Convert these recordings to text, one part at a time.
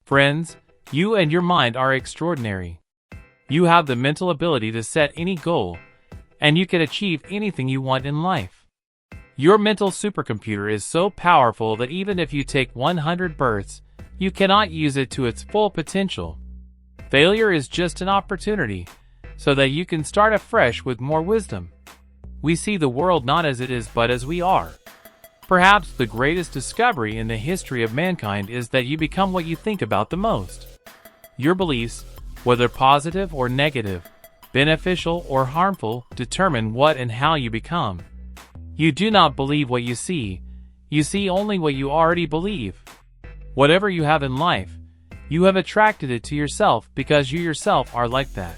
Friends, you and your mind are extraordinary. You have the mental ability to set any goal, and you can achieve anything you want in life. Your mental supercomputer is so powerful that even if you take 100 births, you cannot use it to its full potential. Failure is just an opportunity, so that you can start afresh with more wisdom. We see the world not as it is but as we are. Perhaps the greatest discovery in the history of mankind is that you become what you think about the most. Your beliefs, whether positive or negative, beneficial or harmful, determine what and how you become. You do not believe what you see only what you already believe. Whatever you have in life, you have attracted it to yourself because you yourself are like that.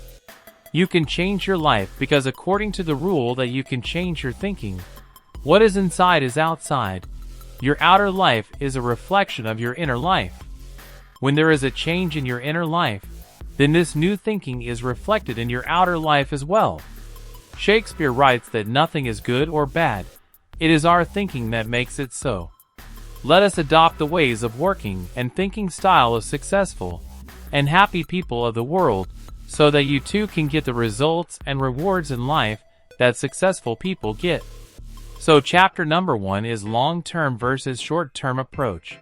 You can change your life because according to the rule that you can change your thinking, what is inside is outside. Your outer life is a reflection of your inner life. When there is a change in your inner life, then this new thinking is reflected in your outer life as well. Shakespeare writes that nothing is good or bad. It is our thinking that makes it so. Let us adopt the ways of working and thinking style of successful and happy people of the world so that you too can get the results and rewards in life that successful people get. So chapter number 1 is long-term versus short-term approach.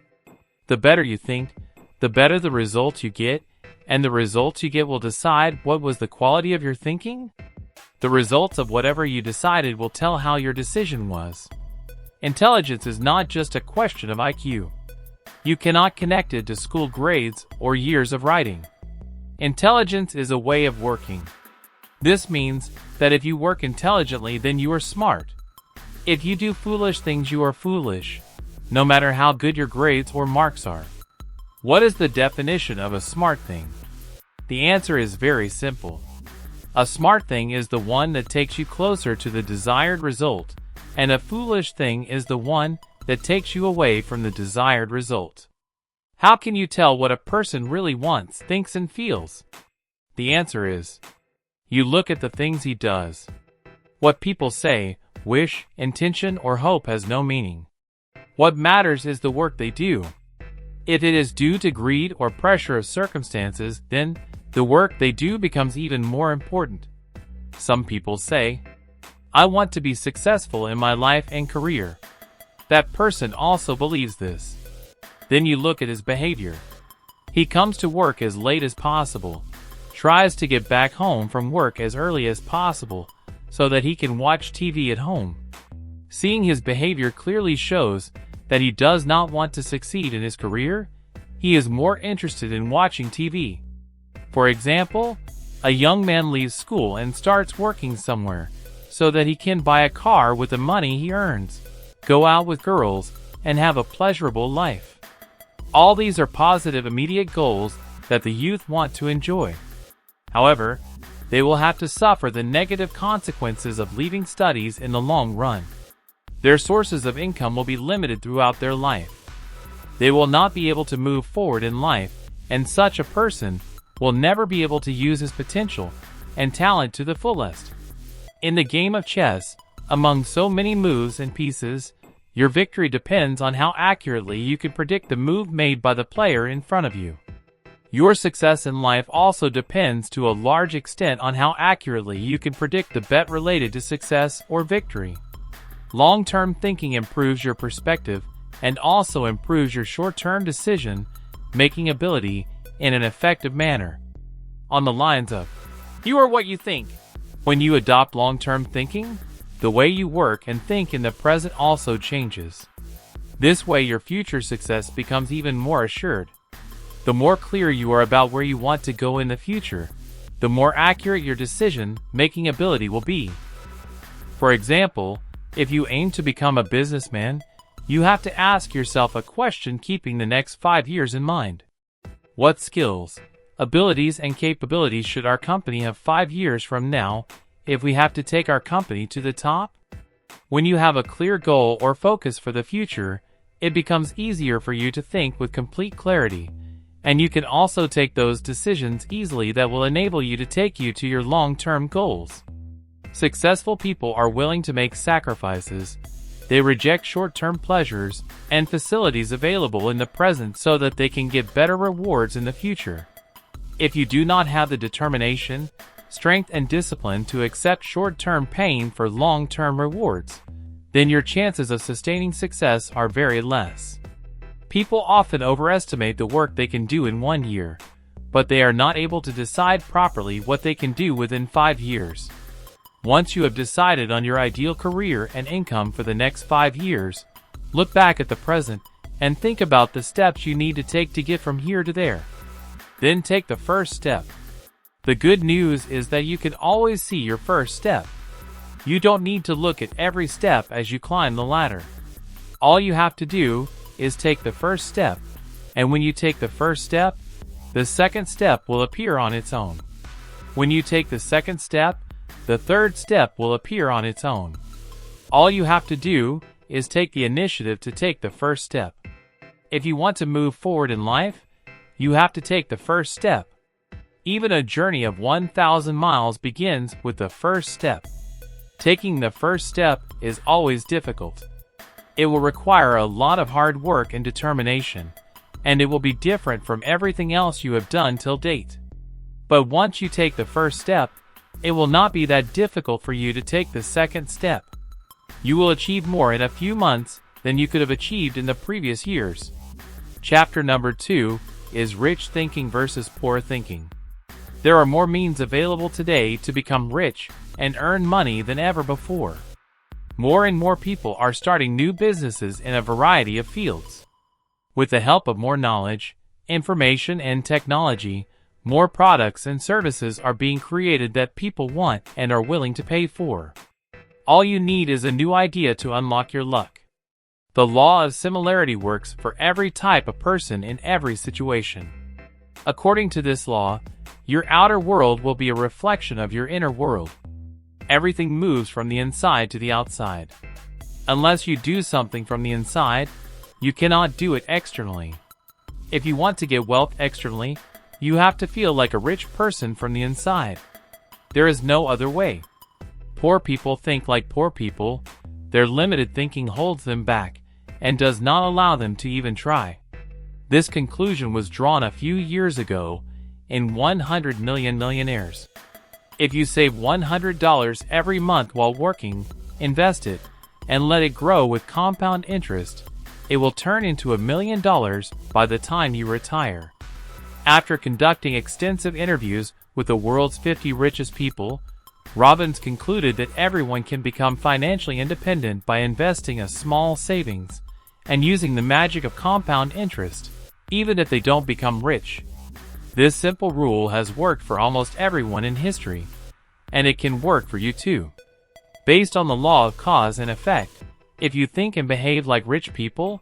The better you think, the better the results you get, and the results you get will decide what was the quality of your thinking. The results of whatever you decided will tell how your decision was. Intelligence is not just a question of IQ. You cannot connect it to school grades or years of writing. Intelligence is a way of working. This means that if you work intelligently, then you are smart. If you do foolish things, you are foolish, no matter how good your grades or marks are. What is the definition of a smart thing? The answer is very simple. A smart thing is the one that takes you closer to the desired result, and a foolish thing is the one that takes you away from the desired result. How can you tell what a person really wants, thinks, and feels? The answer is, you look at the things he does. What people say, wish, intention, or hope has no meaning. What matters is the work they do. If it is due to greed or pressure of circumstances, then the work they do becomes even more important. Some people say, I want to be successful in my life and career. That person also believes this. Then you look at his behavior. He comes to work as late as possible, tries to get back home from work as early as possible so that he can watch TV at home. Seeing his behavior clearly shows that he does not want to succeed in his career. He is more interested in watching TV. For example, a young man leaves school and starts working somewhere so that he can buy a car with the money he earns, go out with girls, and have a pleasurable life. All these are positive immediate goals that the youth want to enjoy. However, they will have to suffer the negative consequences of leaving studies in the long run. Their sources of income will be limited throughout their life. They will not be able to move forward in life, and such a person will never be able to use his potential and talent to the fullest. In the game of chess, among so many moves and pieces, your victory depends on how accurately you can predict the move made by the player in front of you. Your success in life also depends to a large extent on how accurately you can predict the bet related to success or victory. Long-term thinking improves your perspective and also improves your short-term decision-making ability in an effective manner. On the lines of, you are what you think. When you adopt long-term thinking, the way you work and think in the present also changes. This way your future success becomes even more assured. The more clear you are about where you want to go in the future, the more accurate your decision-making ability will be. For example, if you aim to become a businessman, you have to ask yourself a question keeping the next 5 years in mind. What skills, abilities, and capabilities should our company have 5 years from now if we have to take our company to the top? When you have a clear goal or focus for the future, it becomes easier for you to think with complete clarity, and you can also take those decisions easily that will enable you to take you to your long-term goals. Successful people are willing to make sacrifices, They reject short-term pleasures and facilities available in the present so that they can get better rewards in the future. If you do not have the determination, strength, and discipline to accept short-term pain for long-term rewards, then your chances of sustaining success are very less. People often overestimate the work they can do in 1 year, but they are not able to decide properly what they can do within 5 years. Once you have decided on your ideal career and income for the next 5 years, look back at the present and think about the steps you need to take to get from here to there. Then take the first step. The good news is that you can always see your first step. You don't need to look at every step as you climb the ladder. All you have to do is take the first step, and when you take the first step, the second step will appear on its own. When you take the second step, the third step will appear on its own. All you have to do is take the initiative to take the first step. If you want to move forward in life, you have to take the first step. Even a journey of 1,000 miles begins with the first step. Taking the first step is always difficult. It will require a lot of hard work and determination, and it will be different from everything else you have done till date. But once you take the first step, it will not be that difficult for you to take the second step. You will achieve more in a few months than you could have achieved in the previous years. Chapter number 2 is Rich Thinking versus Poor Thinking. There are more means available today to become rich and earn money than ever before. More and more people are starting new businesses in a variety of fields. With the help of more knowledge, information, and technology, more products and services are being created that people want and are willing to pay for. All you need is a new idea to unlock your luck. The law of similarity works for every type of person in every situation. According to this law, your outer world will be a reflection of your inner world. Everything moves from the inside to the outside. Unless you do something from the inside, you cannot do it externally. If you want to get wealth externally, you have to feel like a rich person from the inside. There is no other way. Poor people think like poor people. Their limited thinking holds them back and does not allow them to even try. This conclusion was drawn a few years ago in 100 Million Millionaires. If you save $100 every month while working, invest it, and let it grow with compound interest, it will turn into $1 million by the time you retire. After conducting extensive interviews with the world's 50 richest people, Robbins concluded that everyone can become financially independent by investing a small savings and using the magic of compound interest, even if they don't become rich. This simple rule has worked for almost everyone in history, and it can work for you too. Based on the law of cause and effect, if you think and behave like rich people,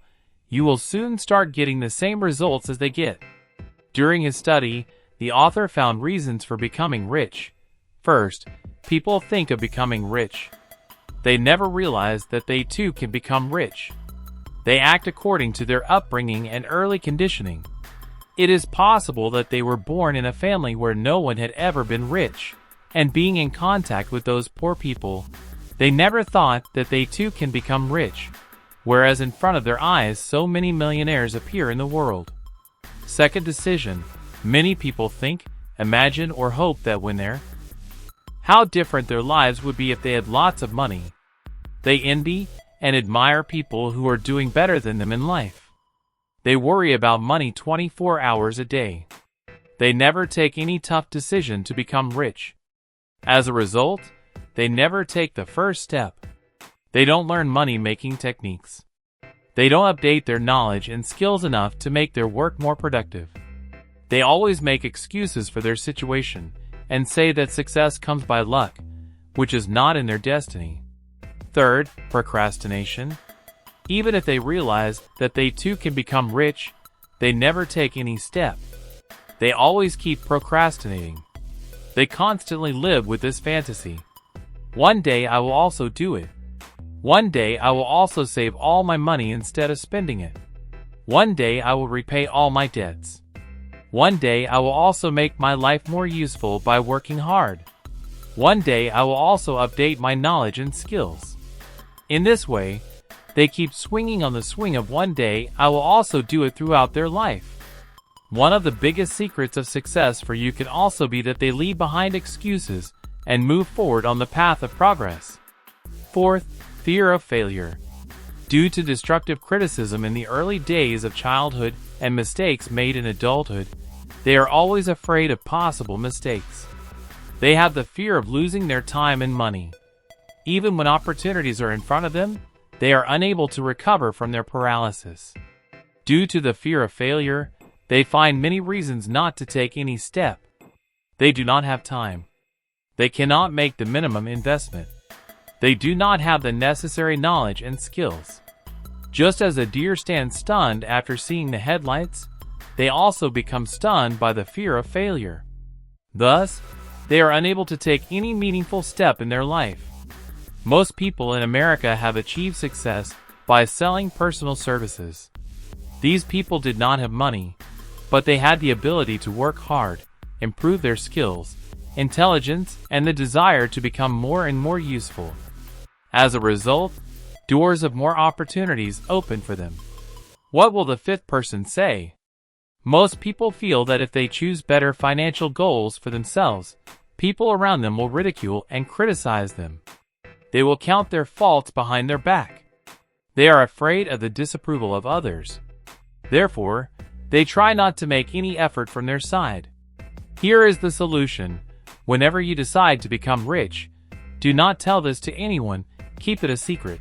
you will soon start getting the same results as they get. During his study, the author found reasons for becoming rich. First, people think of becoming rich. They never realize that they too can become rich. They act according to their upbringing and early conditioning. It is possible that they were born in a family where no one had ever been rich, and being in contact with those poor people, they never thought that they too can become rich, whereas in front of their eyes so many millionaires appear in the world. Second decision, many people think, imagine, or hope that when they're how different their lives would be if they had lots of money. They envy and admire people who are doing better than them in life. They worry about money 24 hours a day. They never take any tough decision to become rich. As a result, they never take the first step. They don't learn money-making techniques. They don't update their knowledge and skills enough to make their work more productive. They always make excuses for their situation and say that success comes by luck, which is not in their destiny. Third, procrastination. Even if they realize that they too can become rich, they never take any step. They always keep procrastinating. They constantly live with this fantasy. One day I will also do it. One day I will also save all my money instead of spending it. One day I will repay all my debts. One day I will also make my life more useful by working hard. One day I will also update my knowledge and skills. In this way, They keep swinging on the swing of one day I will also do it throughout their life. One of the biggest secrets of success for you can also be that they leave behind excuses and move forward on the path of progress. Fourth, fear of failure. Due to destructive criticism in the early days of childhood and mistakes made in adulthood, they are always afraid of possible mistakes. They have the fear of losing their time and money. Even when opportunities are in front of them, they are unable to recover from their paralysis. Due to the fear of failure, they find many reasons not to take any step. They do not have time. They cannot make the minimum investment. They do not have the necessary knowledge and skills. Just as a deer stands stunned after seeing the headlights, they also become stunned by the fear of failure. Thus, they are unable to take any meaningful step in their life. Most people in America have achieved success by selling personal services. These people did not have money, but they had the ability to work hard, improve their skills, intelligence, and the desire to become more and more useful. As a result, doors of more opportunities open for them. What will the fifth person say? Most people feel that if they choose better financial goals for themselves, people around them will ridicule and criticize them. They will count their faults behind their back. They are afraid of the disapproval of others. Therefore, they try not to make any effort from their side. Here is the solution. Whenever you decide to become rich, do not tell this to anyone. Keep it a secret.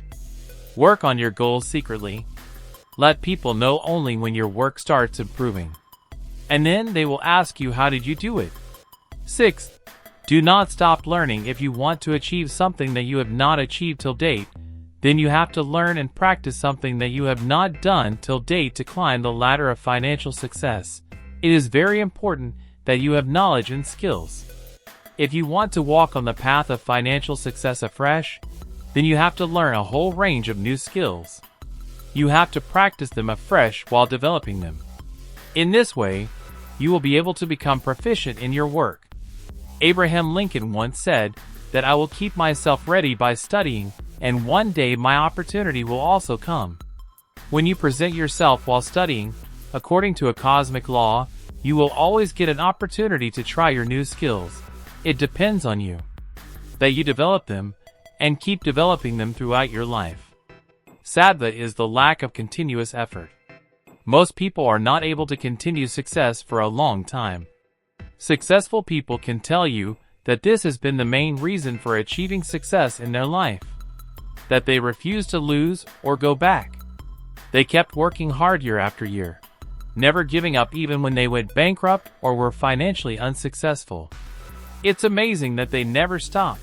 Work on your goals secretly. Let people know only when your work starts improving. And then they will ask you, how did you do it? Sixth, do not stop learning. If you want to achieve something that you have not achieved till date, then you have to learn and practice something that you have not done till date to climb the ladder of financial success. It is very important that you have knowledge and skills. If you want to walk on the path of financial success afresh, then you have to learn a whole range of new skills. You have to practice them afresh while developing them. In this way, you will be able to become proficient in your work. Abraham Lincoln once said that I will keep myself ready by studying, and one day my opportunity will also come. When you present yourself while studying, according to a cosmic law, you will always get an opportunity to try your new skills. It depends on you that you develop them and keep developing them throughout your life. Sattva is the lack of continuous effort. Most people are not able to continue success for a long time. Successful people can tell you that this has been the main reason for achieving success in their life. That they refused to lose or go back. They kept working hard year after year, never giving up even when they went bankrupt or were financially unsuccessful. It's amazing that they never stopped.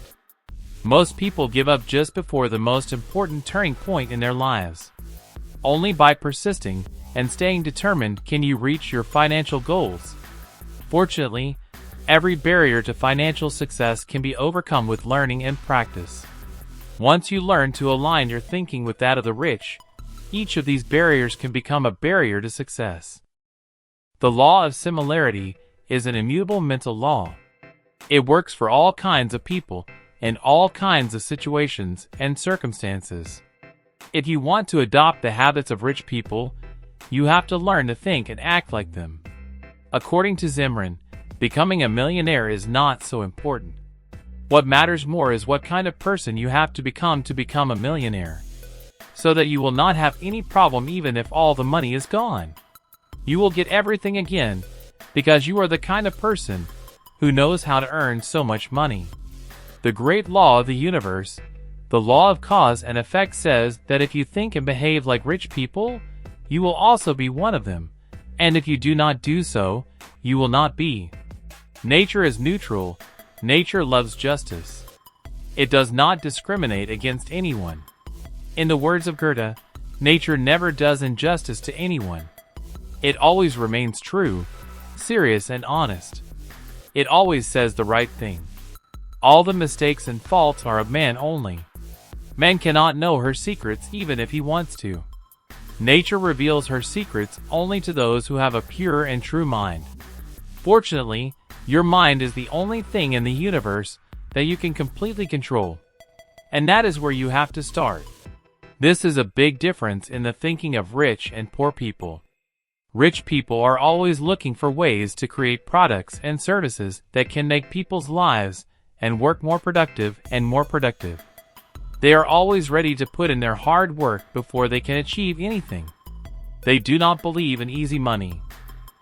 Most people give up just before the most important turning point in their lives. Only by persisting and staying determined can you reach your financial goals. Fortunately, every barrier to financial success can be overcome with learning and practice. Once you learn to align your thinking with that of the rich, each of these barriers can become a barrier to success. The law of similarity is an immutable mental law. It works for all kinds of people in all kinds of situations and circumstances. If you want to adopt the habits of rich people, you have to learn to think and act like them. According to Zimran, becoming a millionaire is not so important. What matters more is what kind of person you have to become a millionaire, so that you will not have any problem even if all the money is gone. You will get everything again, because you are the kind of person who knows how to earn so much money. The great law of the universe, the law of cause and effect, says that if you think and behave like rich people, you will also be one of them, and if you do not do so, you will not be. Nature is neutral. Nature loves justice. It does not discriminate against anyone. In the words of Goethe, nature never does injustice to anyone. It always remains true, serious, and honest. It always says the right thing. All the mistakes and faults are of man only. Man cannot know her secrets even if he wants to. Nature reveals her secrets only to those who have a pure and true mind. Fortunately, your mind is the only thing in the universe that you can completely control. And that is where you have to start. This is a big difference in the thinking of rich and poor people. Rich people are always looking for ways to create products and services that can make people's lives and work more productive and more productive. They are always ready to put in their hard work before they can achieve anything. They do not believe in easy money.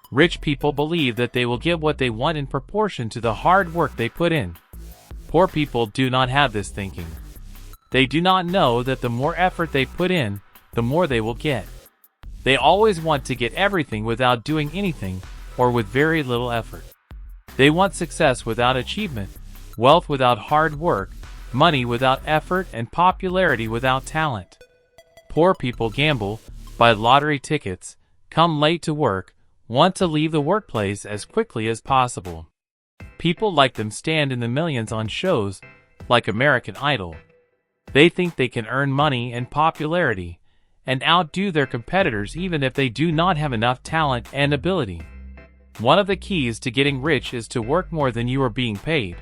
Rich people believe that they will get what they want in proportion to the hard work they put in. Poor people do not have this thinking. They do not know that the more effort they put in, the more they will get. They always want to get everything without doing anything, or with very little effort. They want success without achievement, wealth without hard work, money without effort, and popularity without talent. Poor people gamble, buy lottery tickets, come late to work, want to leave the workplace as quickly as possible. People like them stand in the millions on shows like American Idol. They think they can earn money and popularity and outdo their competitors even if they do not have enough talent and ability. One of the keys to getting rich is to work more than you are being paid.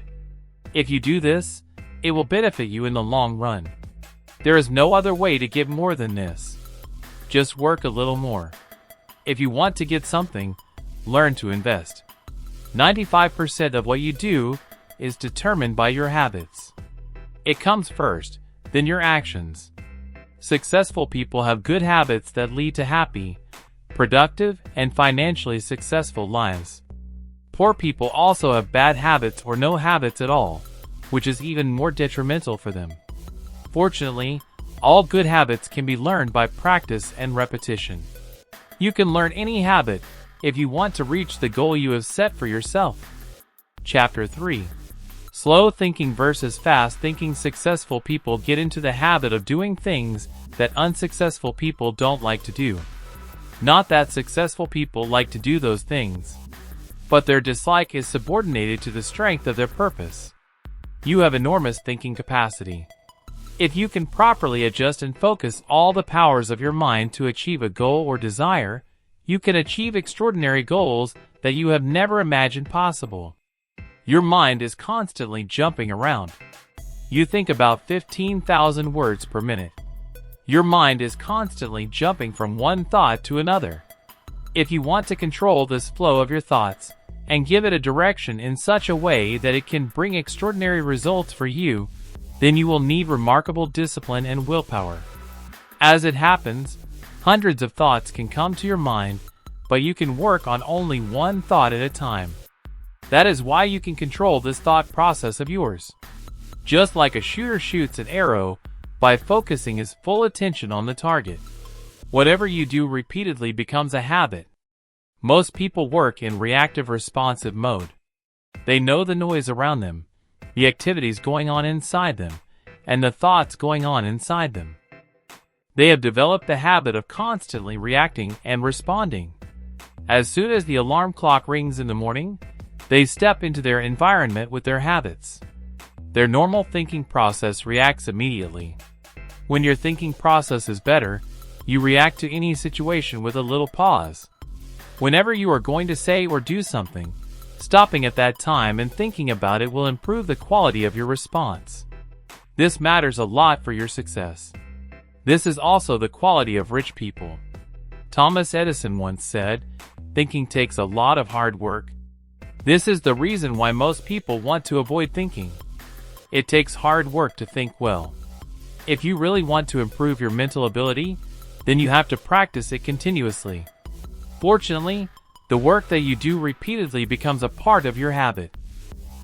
If you do this, it will benefit you in the long run. There is no other way to get more than this. Just work a little more. If you want to get something, learn to invest. 95% of what you do is determined by your habits. It comes first, then your actions. Successful people have good habits that lead to happy, productive, and financially successful lives. Poor people also have bad habits or no habits at all, which is even more detrimental for them. Fortunately, all good habits can be learned by practice and repetition. You can learn any habit if you want to reach the goal you have set for yourself. Chapter 3. Slow thinking versus fast thinking. Successful people get into the habit of doing things that unsuccessful people don't like to do. Not that successful people like to do those things, but their dislike is subordinated to the strength of their purpose. You have enormous thinking capacity. If you can properly adjust and focus all the powers of your mind to achieve a goal or desire, you can achieve extraordinary goals that you have never imagined possible. Your mind is constantly jumping around. You think about 15,000 words per minute. Your mind is constantly jumping from one thought to another. If you want to control this flow of your thoughts and give it a direction in such a way that it can bring extraordinary results for you, then you will need remarkable discipline and willpower. As it happens, hundreds of thoughts can come to your mind, but you can work on only one thought at a time. That is why you can control this thought process of yours. Just like a shooter shoots an arrow by focusing his full attention on the target. Whatever you do repeatedly becomes a habit. Most people work in reactive responsive mode. They know the noise around them, the activities going on inside them, and the thoughts going on inside them. They have developed the habit of constantly reacting and responding. As soon as the alarm clock rings in the morning, they step into their environment with their habits. Their normal thinking process reacts immediately. When your thinking process is better, you react to any situation with a little pause. Whenever you are going to say or do something, stopping at that time and thinking about it will improve the quality of your response. This matters a lot for your success. This is also the quality of rich people. Thomas Edison once said, "Thinking takes a lot of hard work." This is the reason why most people want to avoid thinking. It takes hard work to think well. If you really want to improve your mental ability, then you have to practice it continuously. Fortunately, the work that you do repeatedly becomes a part of your habit.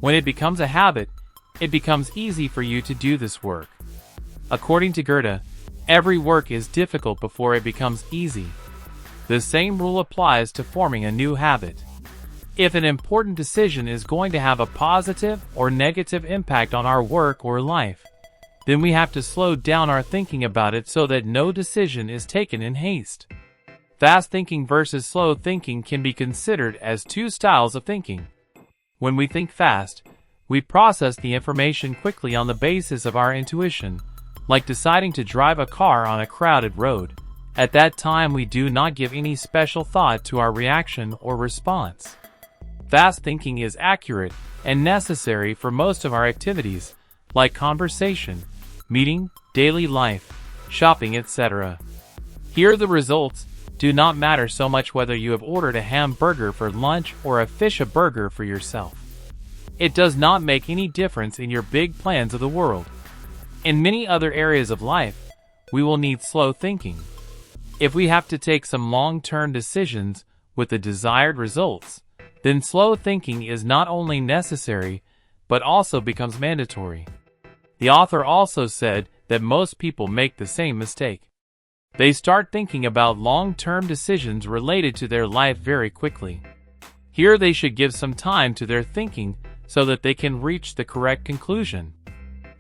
When it becomes a habit, it becomes easy for you to do this work. According to Goethe, every work is difficult before it becomes easy. The same rule applies to forming a new habit. If an important decision is going to have a positive or negative impact on our work or life, then we have to slow down our thinking about it so that no decision is taken in haste. Fast thinking versus slow thinking can be considered as two styles of thinking. When we think fast, we process the information quickly on the basis of our intuition, like deciding to drive a car on a crowded road. At that time, we do not give any special thought to our reaction or response. Fast thinking is accurate and necessary for most of our activities, like conversation, meeting, daily life, shopping, etc. Here the results do not matter so much whether you have ordered a hamburger for lunch or a fish burger for yourself. It does not make any difference in your big plans of the world. In many other areas of life, we will need slow thinking. If we have to take some long-term decisions with the desired results, then slow thinking is not only necessary, but also becomes mandatory. The author also said that most people make the same mistake. They start thinking about long-term decisions related to their life very quickly. Here they should give some time to their thinking so that they can reach the correct conclusion.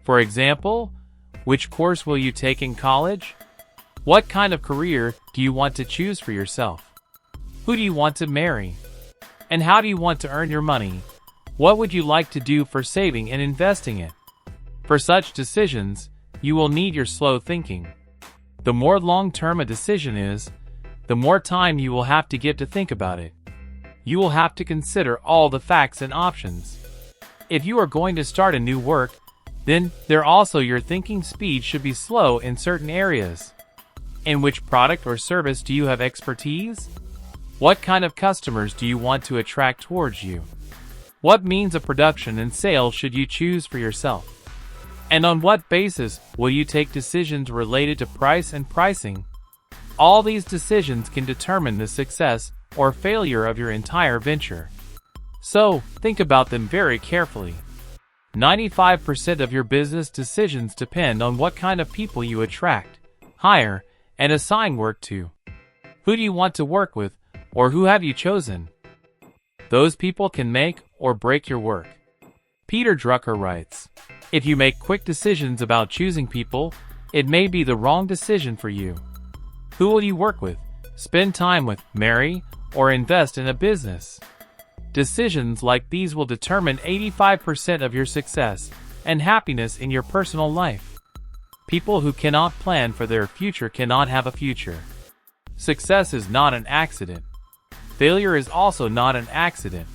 For example, which course will you take in college? What kind of career do you want to choose for yourself? Who do you want to marry? And how do you want to earn your money? What would you like to do for saving and investing it? For such decisions, you will need your slow thinking. The more long-term a decision is, the more time you will have to give to think about it. You will have to consider all the facts and options. If you are going to start a new work, then your thinking speed should be slow in certain areas. In which product or service do you have expertise? What kind of customers do you want to attract towards you? What means of production and sales should you choose for yourself? And on what basis will you take decisions related to price and pricing? All these decisions can determine the success or failure of your entire venture. So, think about them very carefully. 95% of your business decisions depend on what kind of people you attract, hire, and assign work to. Who do you want to work with, or who have you chosen? Those people can make or break your work. Peter Drucker writes, "If you make quick decisions about choosing people, it may be the wrong decision for you. Who will you work with, spend time with, marry, or invest in a business?" Decisions like these will determine 85% of your success and happiness in your personal life. People who cannot plan for their future cannot have a future. Success is not an accident. Failure is also not an accident.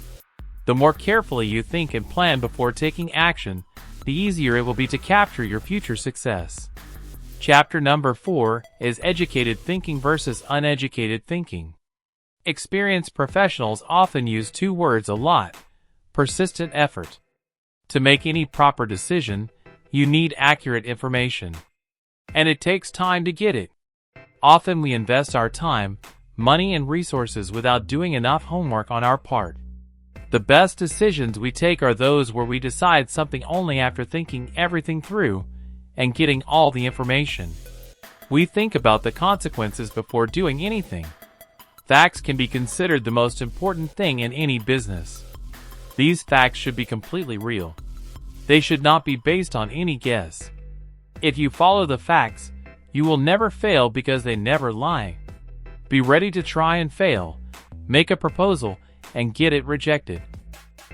The more carefully you think and plan before taking action, the easier it will be to capture your future success. Chapter number 4 is Educated Thinking versus Uneducated Thinking. Experienced professionals often use two words a lot: persistent effort. To make any proper decision, you need accurate information. And it takes time to get it. Often we invest our time, money, and resources without doing enough homework on our part. The best decisions we take are those where we decide something only after thinking everything through and getting all the information. We think about the consequences before doing anything. Facts can be considered the most important thing in any business. These facts should be completely real. They should not be based on any guess. If you follow the facts, you will never fail because they never lie. Be ready to try and fail, make a proposal, and get it rejected.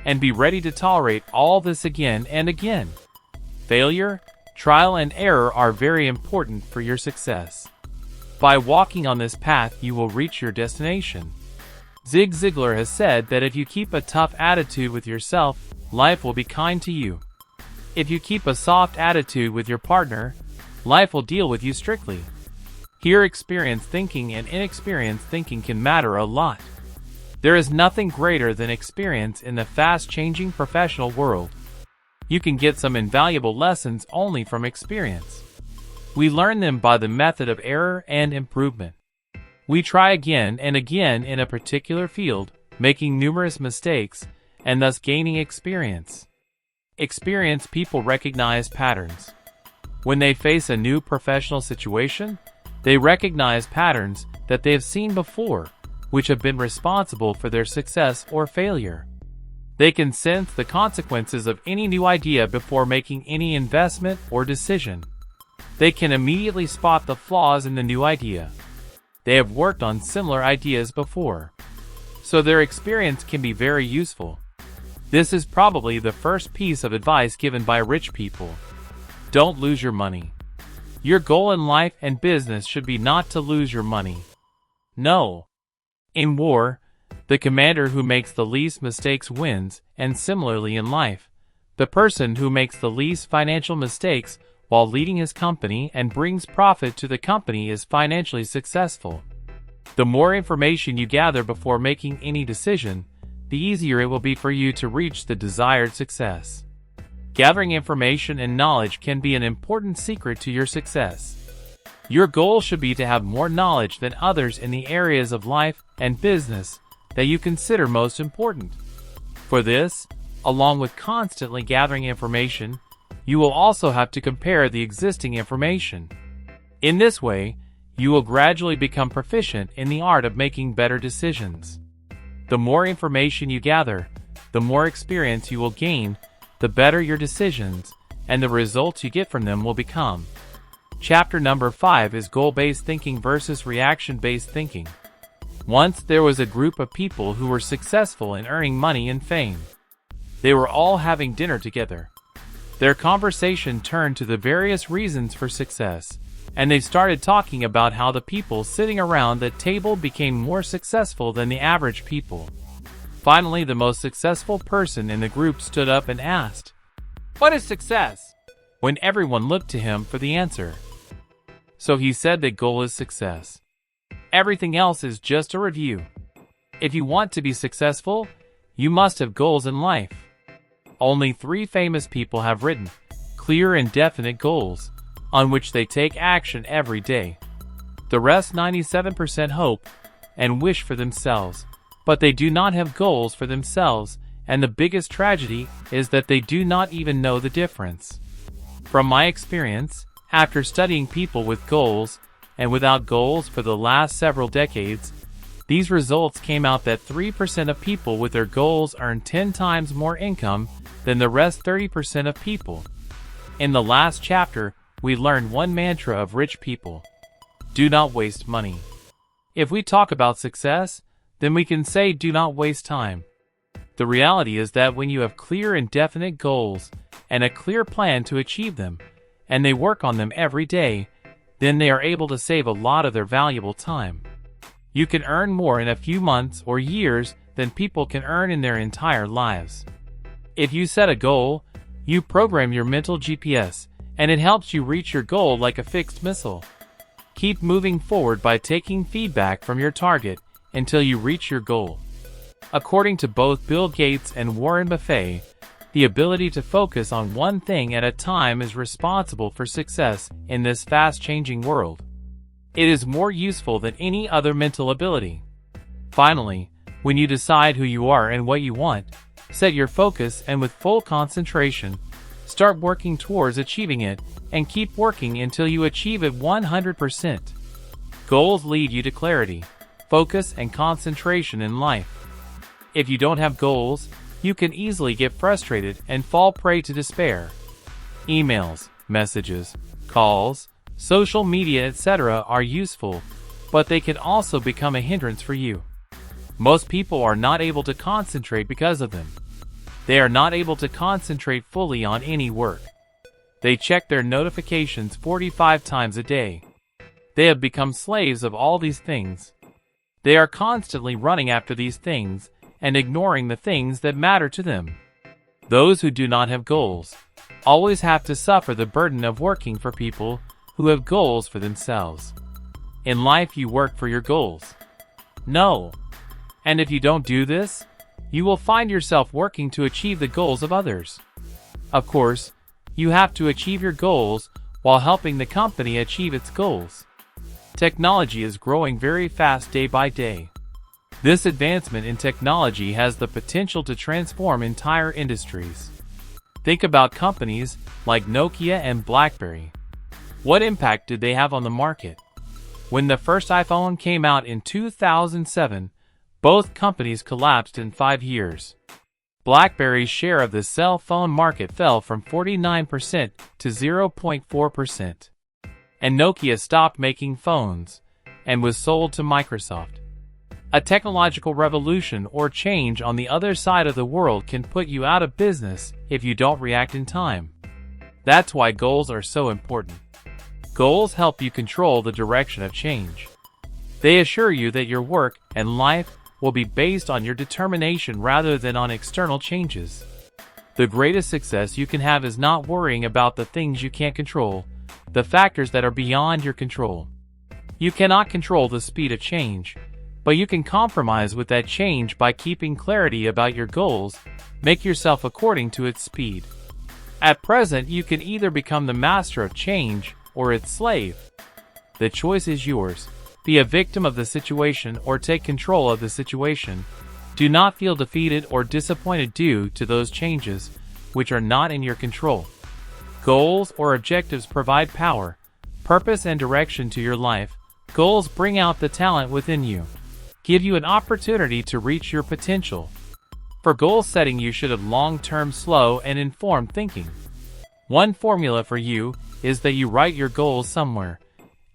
And be ready to tolerate all this again and again. Failure, trial, and error are very important for your success. By walking on this path, you will reach your destination. Zig Ziglar has said that if you keep a tough attitude with yourself, life will be kind to you. If you keep a soft attitude with your partner, life will deal with you strictly. Here, experienced thinking and inexperienced thinking can matter a lot. There is nothing greater than experience in the fast-changing professional world. You can get some invaluable lessons only from experience. We learn them by the method of error and improvement. We try again and again in a particular field, making numerous mistakes, and thus gaining experience. Experienced people recognize patterns. When they face a new professional situation, they recognize patterns that they have seen before, which have been responsible for their success or failure. They can sense the consequences of any new idea before making any investment or decision. They can immediately spot the flaws in the new idea. They have worked on similar ideas before, so their experience can be very useful. This is probably the first piece of advice given by rich people. Don't lose your money. Your goal in life and business should be not to lose your money. No. In war, the commander who makes the least mistakes wins, and similarly in life, the person who makes the least financial mistakes while leading his company and brings profit to the company is financially successful. The more information you gather before making any decision, the easier it will be for you to reach the desired success. Gathering information and knowledge can be an important secret to your success. Your goal should be to have more knowledge than others in the areas of life and business that you consider most important. For this, along with constantly gathering information, you will also have to compare the existing information. In this way, you will gradually become proficient in the art of making better decisions. The more information you gather, the more experience you will gain, the better your decisions and the results you get from them will become. Chapter number 5 is goal-based thinking versus reaction-based thinking. Once there was a group of people who were successful in earning money and fame. They were all having dinner together. Their conversation turned to the various reasons for success, and they started talking about how the people sitting around the table became more successful than the average people. Finally, the most successful person in the group stood up and asked, "What is success?" when everyone looked to him for the answer. So he said that goal is success. Everything else is just a review. If you want to be successful, you must have goals in life. Only 3 famous people have written clear and definite goals on which they take action every day. The rest 97% hope and wish for themselves, but they do not have goals for themselves, and the biggest tragedy is that they do not even know the difference. From my experience, after studying people with goals and without goals for the last several decades, these results came out that 3% of people with their goals earn 10 times more income than the rest 30% of people. In the last chapter, we learned one mantra of rich people: do not waste money. If we talk about success, then we can say do not waste time. The reality is that when you have clear and definite goals and a clear plan to achieve them, and they work on them every day, then they are able to save a lot of their valuable time. You can earn more in a few months or years than people can earn in their entire lives. If you set a goal, you program your mental GPS, and it helps you reach your goal like a fixed missile. Keep moving forward by taking feedback from your target until you reach your goal. According to both Bill Gates and Warren Buffett, the ability to focus on one thing at a time is responsible for success in this fast-changing world. It is more useful than any other mental ability. Finally, when you decide who you are and what you want, set your focus and with full concentration, start working towards achieving it, and keep working until you achieve it 100%. Goals lead you to clarity, focus, and concentration in life. If you don't have goals, you can easily get frustrated and fall prey to despair. Emails, messages, calls, social media, etc. are useful, but they can also become a hindrance for you. Most people are not able to concentrate because of them. They are not able to concentrate fully on any work. They check their notifications 45 times a day. They have become slaves of all these things. They are constantly running after these things and ignoring the things that matter to them. Those who do not have goals always have to suffer the burden of working for people who have goals for themselves. In life, you work for your goals. No. And if you don't do this, you will find yourself working to achieve the goals of others. Of course, you have to achieve your goals while helping the company achieve its goals. Technology is growing very fast day by day. This advancement in technology has the potential to transform entire industries. Think about companies like Nokia and BlackBerry. What impact did they have on the market? When the first iPhone came out in 2007, both companies collapsed in 5 years. BlackBerry's share of the cell phone market fell from 49% to 0.4%. And Nokia stopped making phones and was sold to Microsoft. A technological revolution or change on the other side of the world can put you out of business if you don't react in time. That's why goals are so important. Goals help you control the direction of change. They assure you that your work and life will be based on your determination rather than on external changes. The greatest success you can have is not worrying about the things you can't control, the factors that are beyond your control. You cannot control the speed of change, but you can compromise with that change by keeping clarity about your goals. Make yourself according to its speed. At present, you can either become the master of change or its slave. The choice is yours. Be a victim of the situation or take control of the situation. Do not feel defeated or disappointed due to those changes, which are not in your control. Goals or objectives provide power, purpose, and direction to your life. Goals bring out the talent within you, give you an opportunity to reach your potential. For goal setting, you should have long-term, slow, and informed thinking. One formula for you is that you write your goals somewhere.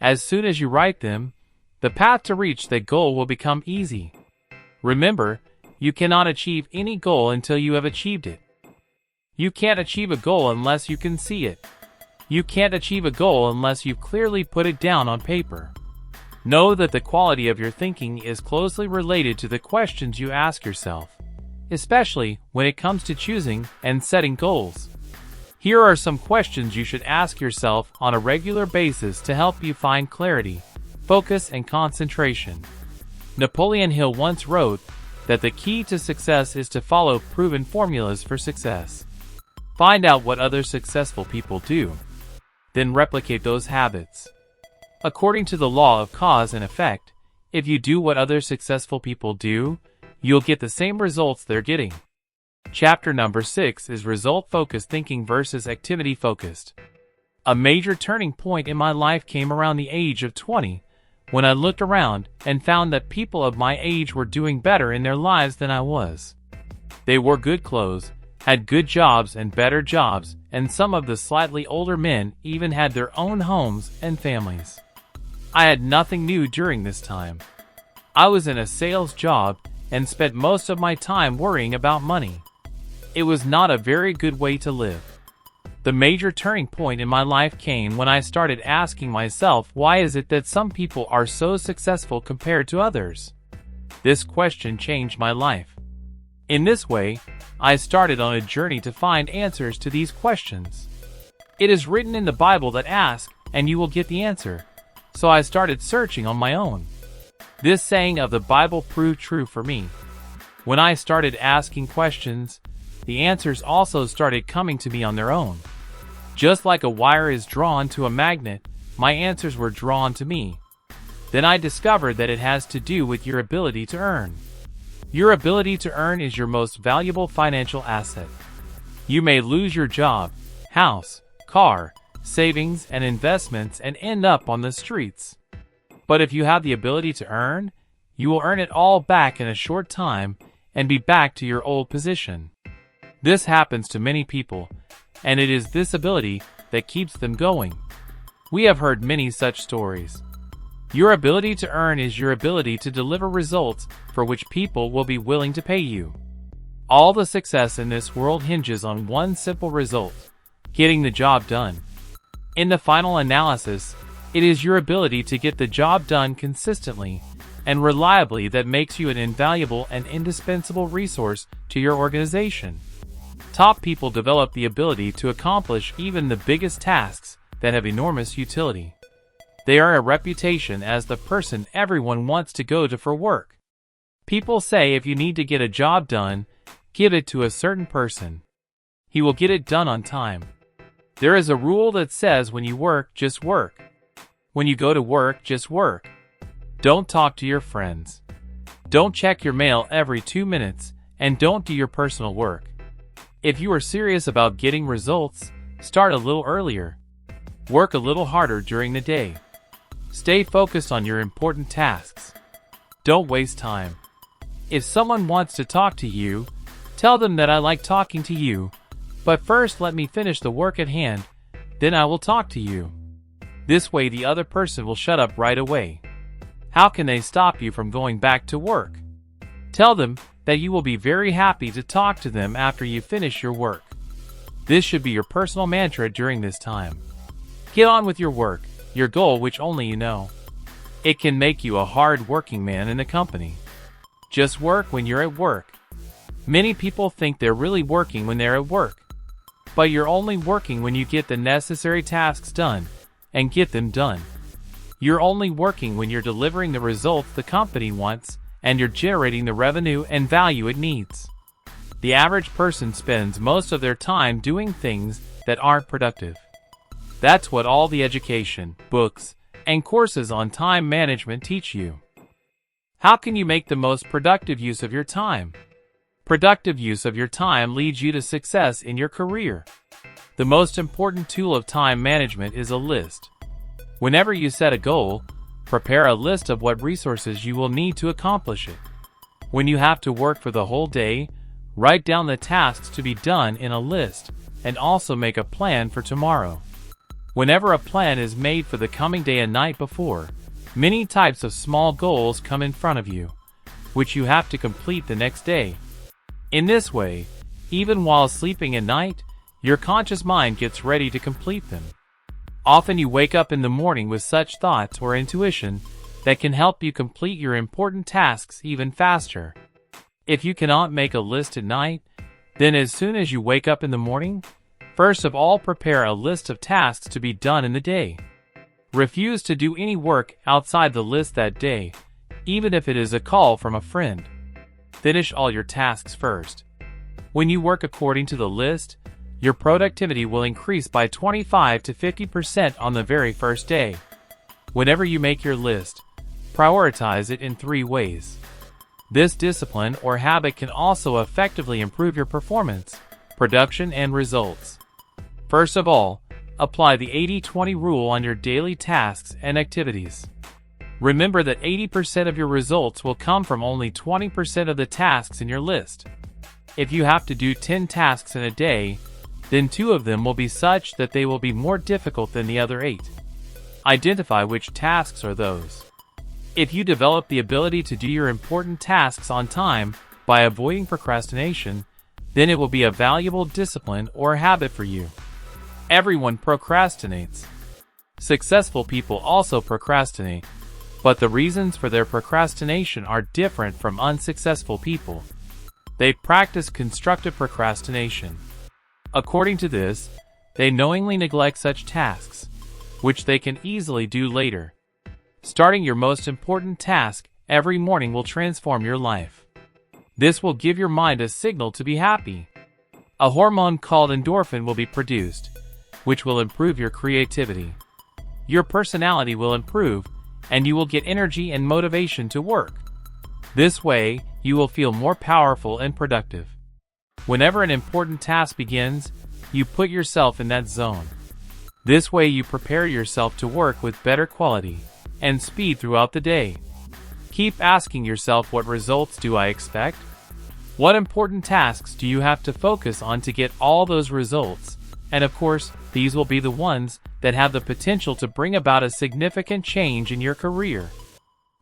As soon as you write them, the path to reach that goal will become easy. Remember, you cannot achieve any goal until you have achieved it. You can't achieve a goal unless you can see it. You can't achieve a goal unless you've clearly put it down on paper. Know that the quality of your thinking is closely related to the questions you ask yourself, especially when it comes to choosing and setting goals. Here are some questions you should ask yourself on a regular basis to help you find clarity, focus, and concentration. Napoleon Hill once wrote that the key to success is to follow proven formulas for success. Find out what other successful people do, then replicate those habits. According to the law of cause and effect, if you do what other successful people do, you'll get the same results they're getting. Chapter number 6 is result-focused thinking versus activity-focused. A major turning point in my life came around the age of 20, when I looked around and found that people of my age were doing better in their lives than I was. They wore good clothes, had good jobs and better jobs, and some of the slightly older men even had their own homes and families. I had nothing new during this time. I was in a sales job and spent most of my time worrying about money. It was not a very good way to live. The major turning point in my life came when I started asking myself, why is it that some people are so successful compared to others? This question changed my life. In this way, I started on a journey to find answers to these questions. It is written in the Bible that ask, and you will get the answer. So I started searching on my own. This saying of the Bible proved true for me. When I started asking questions, the answers also started coming to me on their own. Just like a wire is drawn to a magnet, my answers were drawn to me. Then I discovered that it has to do with your ability to earn. Your ability to earn is your most valuable financial asset. You may lose your job, house, car, savings, and investments and end up on the streets. But if you have the ability to earn, you will earn it all back in a short time and be back to your old position. This happens to many people, and it is this ability that keeps them going. We have heard many such stories. Your ability to earn is your ability to deliver results for which people will be willing to pay you. All the success in this world hinges on one simple result: getting the job done. In the final analysis, it is your ability to get the job done consistently and reliably that makes you an invaluable and indispensable resource to your organization. Top people develop the ability to accomplish even the biggest tasks that have enormous utility. They earn a reputation as the person everyone wants to go to for work. People say if you need to get a job done, give it to a certain person. He will get it done on time. There is a rule that says when you work, just work. When you go to work, just work. Don't talk to your friends. Don't check your mail every 2 minutes, and don't do your personal work. If you are serious about getting results, start a little earlier. Work a little harder during the day. Stay focused on your important tasks. Don't waste time. If someone wants to talk to you, tell them that I like talking to you, but first let me finish the work at hand, then I will talk to you. This way the other person will shut up right away. How can they stop you from going back to work? Tell them that you will be very happy to talk to them after you finish your work. This should be your personal mantra during this time. Get on with your work, your goal which only you know. It can make you a hard-working man in the company. Just work when you're at work. Many people think they're really working when they're at work. But you're only working when you get the necessary tasks done, and get them done. You're only working when you're delivering the results the company wants, and you're generating the revenue and value it needs. The average person spends most of their time doing things that aren't productive. That's what all the education, books, and courses on time management teach you. How can you make the most productive use of your time? Productive use of your time leads you to success in your career. The most important tool of time management is a list. Whenever you set a goal, prepare a list of what resources you will need to accomplish it. When you have to work for the whole day, write down the tasks to be done in a list, and also make a plan for tomorrow. Whenever a plan is made for the coming day and night before, many types of small goals come in front of you, which you have to complete the next day. In this way, even while sleeping at night, your conscious mind gets ready to complete them. Often you wake up in the morning with such thoughts or intuition that can help you complete your important tasks even faster. If you cannot make a list at night, then as soon as you wake up in the morning, first of all prepare a list of tasks to be done in the day. Refuse to do any work outside the list that day, even if it is a call from a friend. Finish all your tasks first. When you work according to the list, your productivity will increase by 25 to 50% on the very first day. Whenever you make your list, prioritize it in 3 ways. This discipline or habit can also effectively improve your performance, production, and results. First of all, apply the 80-20 rule on your daily tasks and activities. Remember that 80% of your results will come from only 20% of the tasks in your list. If you have to do 10 tasks in a day, then 2 of them will be such that they will be more difficult than the other 8. Identify which tasks are those. If you develop the ability to do your important tasks on time by avoiding procrastination, then it will be a valuable discipline or habit for you. Everyone procrastinates. Successful people also procrastinate, but the reasons for their procrastination are different from unsuccessful people. They practice constructive procrastination. According to this, they knowingly neglect such tasks, which they can easily do later. Starting your most important task every morning will transform your life. This will give your mind a signal to be happy. A hormone called endorphin will be produced, which will improve your creativity. Your personality will improve, and you will get energy and motivation to work. This way, you will feel more powerful and productive. Whenever an important task begins, you put yourself in that zone. This way you prepare yourself to work with better quality and speed throughout the day. Keep asking yourself, what results do I expect? What important tasks do you have to focus on to get all those results? And of course, these will be the ones that have the potential to bring about a significant change in your career.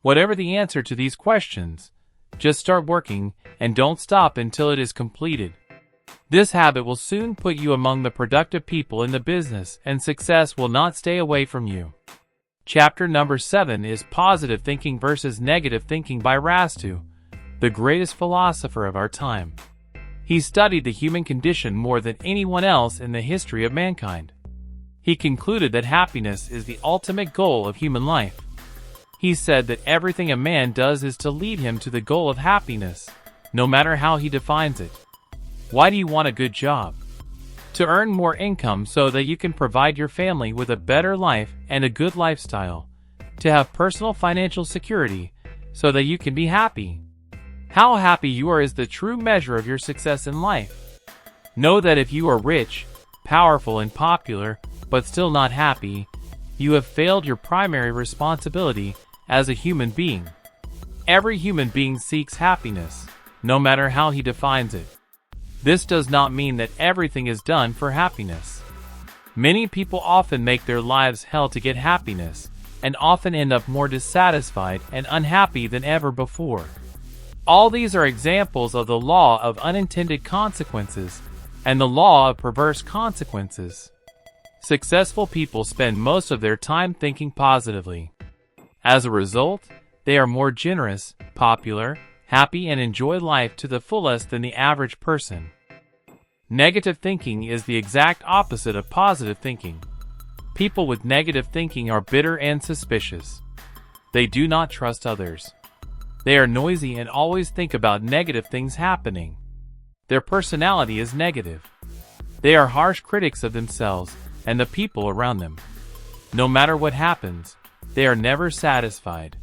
Whatever the answer to these questions, just start working and don't stop until it is completed. This habit will soon put you among the productive people in the business, and success will not stay away from you. Chapter number 7 is Positive Thinking versus Negative Thinking by Rastu, the greatest philosopher of our time. He studied the human condition more than anyone else in the history of mankind. He concluded that happiness is the ultimate goal of human life. He said that everything a man does is to lead him to the goal of happiness, no matter how he defines it. Why do you want a good job? To earn more income so that you can provide your family with a better life and a good lifestyle. To have personal financial security so that you can be happy. How happy you are is the true measure of your success in life. Know that if you are rich, powerful, and popular, but still not happy, you have failed your primary responsibility as a human being. Every human being seeks happiness, no matter how he defines it. This does not mean that everything is done for happiness. Many people often make their lives hell to get happiness, and often end up more dissatisfied and unhappy than ever before. All these are examples of the law of unintended consequences and the law of perverse consequences. Successful people spend most of their time thinking positively. As a result, they are more generous, popular, happy, and enjoy life to the fullest than the average person. Negative thinking is the exact opposite of positive thinking. People with negative thinking are bitter and suspicious. They do not trust others. They are noisy and always think about negative things happening. Their personality is negative. They are harsh critics of themselves and the people around them. No matter what happens, they are never satisfied.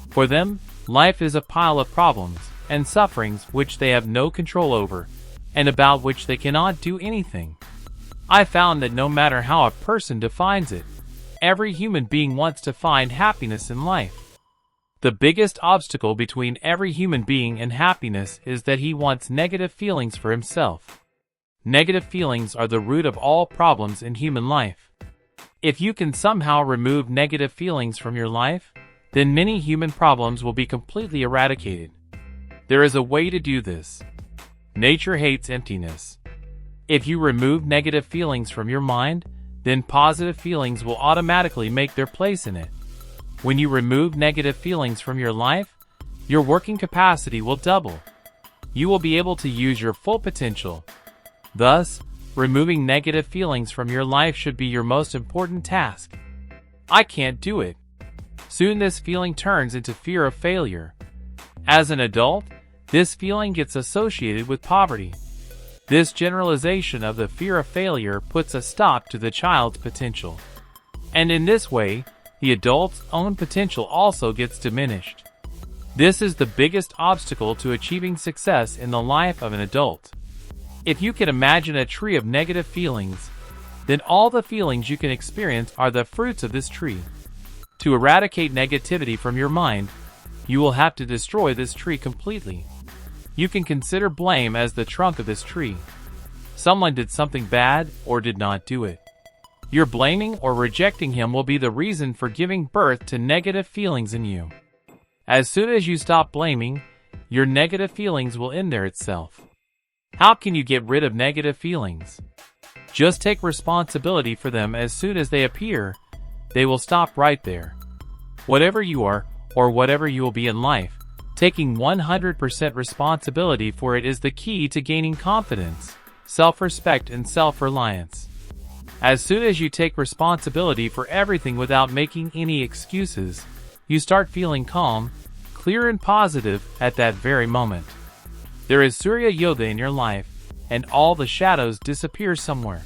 For them, life is a pile of problems and sufferings which they have no control over, and about which they cannot do anything. I found that no matter how a person defines it, every human being wants to find happiness in life. The biggest obstacle between every human being and happiness is that he wants negative feelings for himself. Negative feelings are the root of all problems in human life. If you can somehow remove negative feelings from your life, then many human problems will be completely eradicated. There is a way to do this. Nature hates emptiness. If you remove negative feelings from your mind, then positive feelings will automatically make their place in it. When you remove negative feelings from your life, your working capacity will double. You will be able to use your full potential. Thus, removing negative feelings from your life should be your most important task. I can't do it. Soon this feeling turns into fear of failure. As an adult, this feeling gets associated with poverty. This generalization of the fear of failure puts a stop to the child's potential. And in this way, the adult's own potential also gets diminished. This is the biggest obstacle to achieving success in the life of an adult. If you can imagine a tree of negative feelings, then all the feelings you can experience are the fruits of this tree. To eradicate negativity from your mind, you will have to destroy this tree completely. You can consider blame as the trunk of this tree. Someone did something bad or did not do it. Your blaming or rejecting him will be the reason for giving birth to negative feelings in you. As soon as you stop blaming, your negative feelings will end there itself. How can you get rid of negative feelings? Just take responsibility for them. As soon as they appear, they will stop right there. Whatever you are, or whatever you will be in life, taking 100% responsibility for it is the key to gaining confidence, self-respect, and self-reliance. As soon as you take responsibility for everything without making any excuses, you start feeling calm, clear, and positive at that very moment. There is Surya Yoga in your life, and all the shadows disappear somewhere.